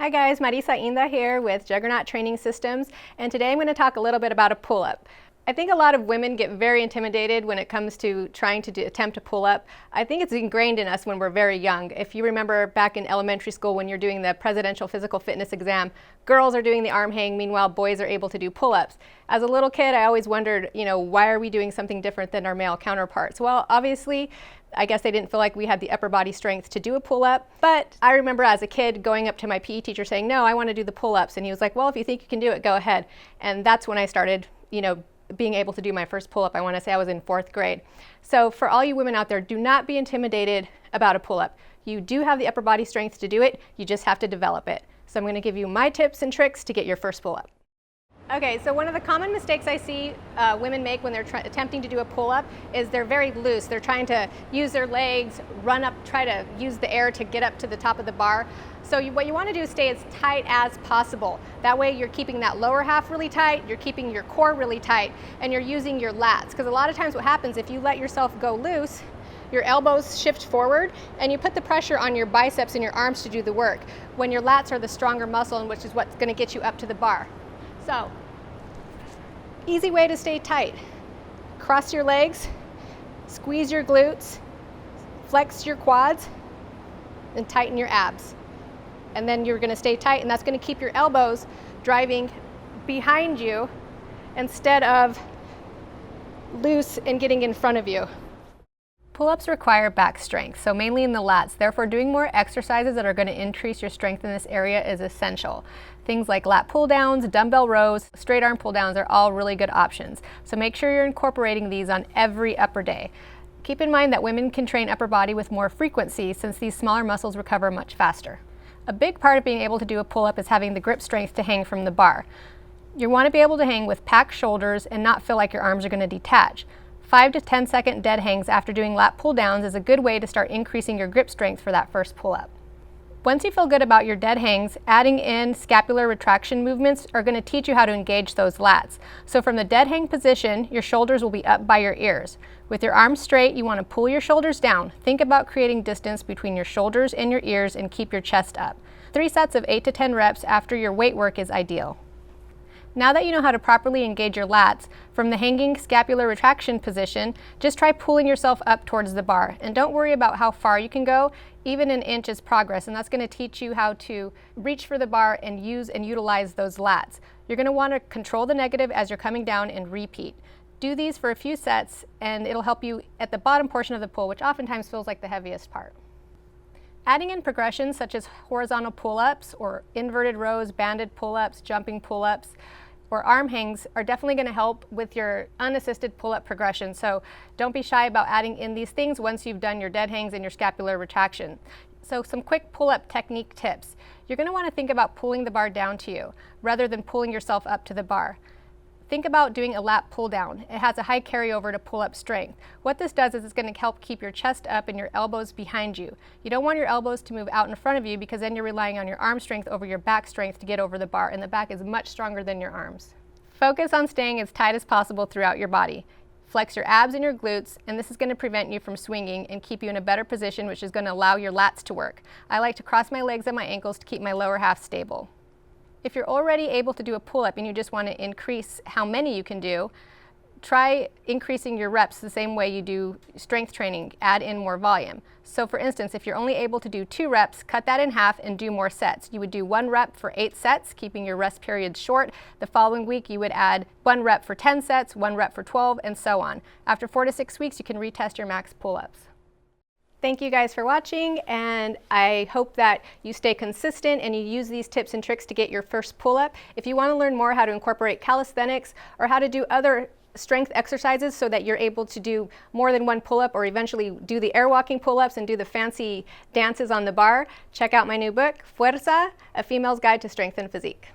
Hi guys, Marisa Inda here with Juggernaut Training Systems, and today I'm going to talk a little bit about a pull-up. I think a lot of women get very intimidated when it comes to trying to attempt a pull-up. I think it's ingrained in us when we're very young. If you remember back in elementary school when you're doing the presidential physical fitness exam, girls are doing the arm hang, meanwhile boys are able to do pull-ups. As a little kid, I always wondered, why are we doing something different than our male counterparts? Well, obviously, I guess they didn't feel like we had the upper body strength to do a pull-up. But I remember as a kid going up to my PE teacher saying, no, I want to do the pull-ups. And he was like, well, if you think you can do it, go ahead. And that's when I started, being able to do my first pull-up. I want to say I was in 4th grade. So for all you women out there, do not be intimidated about a pull-up. You do have the upper body strength to do it. You just have to develop it. So I'm going to give you my tips and tricks to get your first pull-up. Okay, so one of the common mistakes I see women make when they're attempting to do a pull-up is they're very loose. They're trying to use their legs, run up, try to use the air to get up to the top of the bar. So what you want to do is stay as tight as possible. That way you're keeping that lower half really tight, you're keeping your core really tight, and you're using your lats. Because a lot of times what happens if you let yourself go loose, your elbows shift forward and you put the pressure on your biceps and your arms to do the work, when your lats are the stronger muscle, and which is what's going to get you up to the bar. So, easy way to stay tight. Cross your legs, squeeze your glutes, flex your quads, and tighten your abs. And then you're going to stay tight, and that's going to keep your elbows driving behind you instead of loose and getting in front of you. Pull-ups require back strength, so mainly in the lats. Therefore, doing more exercises that are going to increase your strength in this area is essential. Things like lat pull-downs, dumbbell rows, straight arm pull-downs are all really good options. So make sure you're incorporating these on every upper day. Keep in mind that women can train upper body with more frequency since these smaller muscles recover much faster. A big part of being able to do a pull-up is having the grip strength to hang from the bar. You want to be able to hang with packed shoulders and not feel like your arms are going to detach. 5 to 10 second dead hangs after doing lat pull downs is a good way to start increasing your grip strength for that first pull up. Once you feel good about your dead hangs, adding in scapular retraction movements are going to teach you how to engage those lats. So from the dead hang position, your shoulders will be up by your ears. With your arms straight, you want to pull your shoulders down. Think about creating distance between your shoulders and your ears and keep your chest up. 3 sets of 8 to 10 reps after your weight work is ideal. Now that you know how to properly engage your lats, from the hanging scapular retraction position, just try pulling yourself up towards the bar. And don't worry about how far you can go, even an inch is progress, and that's going to teach you how to reach for the bar and use and utilize those lats. You're going to want to control the negative as you're coming down and repeat. Do these for a few sets and it'll help you at the bottom portion of the pull, which oftentimes feels like the heaviest part. Adding in progressions such as horizontal pull-ups or inverted rows, banded pull-ups, jumping pull-ups, or arm hangs are definitely going to help with your unassisted pull-up progression. So don't be shy about adding in these things once you've done your dead hangs and your scapular retraction. So some quick pull-up technique tips. You're going to want to think about pulling the bar down to you rather than pulling yourself up to the bar. Think about doing a lat pull down. It has a high carryover to pull up strength. What this does is it's going to help keep your chest up and your elbows behind you. You don't want your elbows to move out in front of you because then you're relying on your arm strength over your back strength to get over the bar, and the back is much stronger than your arms. Focus on staying as tight as possible throughout your body. Flex your abs and your glutes, and this is going to prevent you from swinging and keep you in a better position, which is going to allow your lats to work. I like to cross my legs and my ankles to keep my lower half stable. If you're already able to do a pull-up and you just want to increase how many you can do, try increasing your reps the same way you do strength training, add in more volume. So for instance, if you're only able to do 2 reps, cut that in half and do more sets. You would do 1 rep for 8 sets, keeping your rest periods short. The following week you would add 1 rep for 10 sets, 1 rep for 12, and so on. After 4 to 6 weeks, you can retest your max pull-ups. Thank you guys for watching, and I hope that you stay consistent and you use these tips and tricks to get your first pull-up. If you want to learn more how to incorporate calisthenics or how to do other strength exercises so that you're able to do more than 1 pull-up or eventually do the air walking pull-ups and do the fancy dances on the bar, check out my new book, Fuerza, A Female's Guide to Strength and Physique.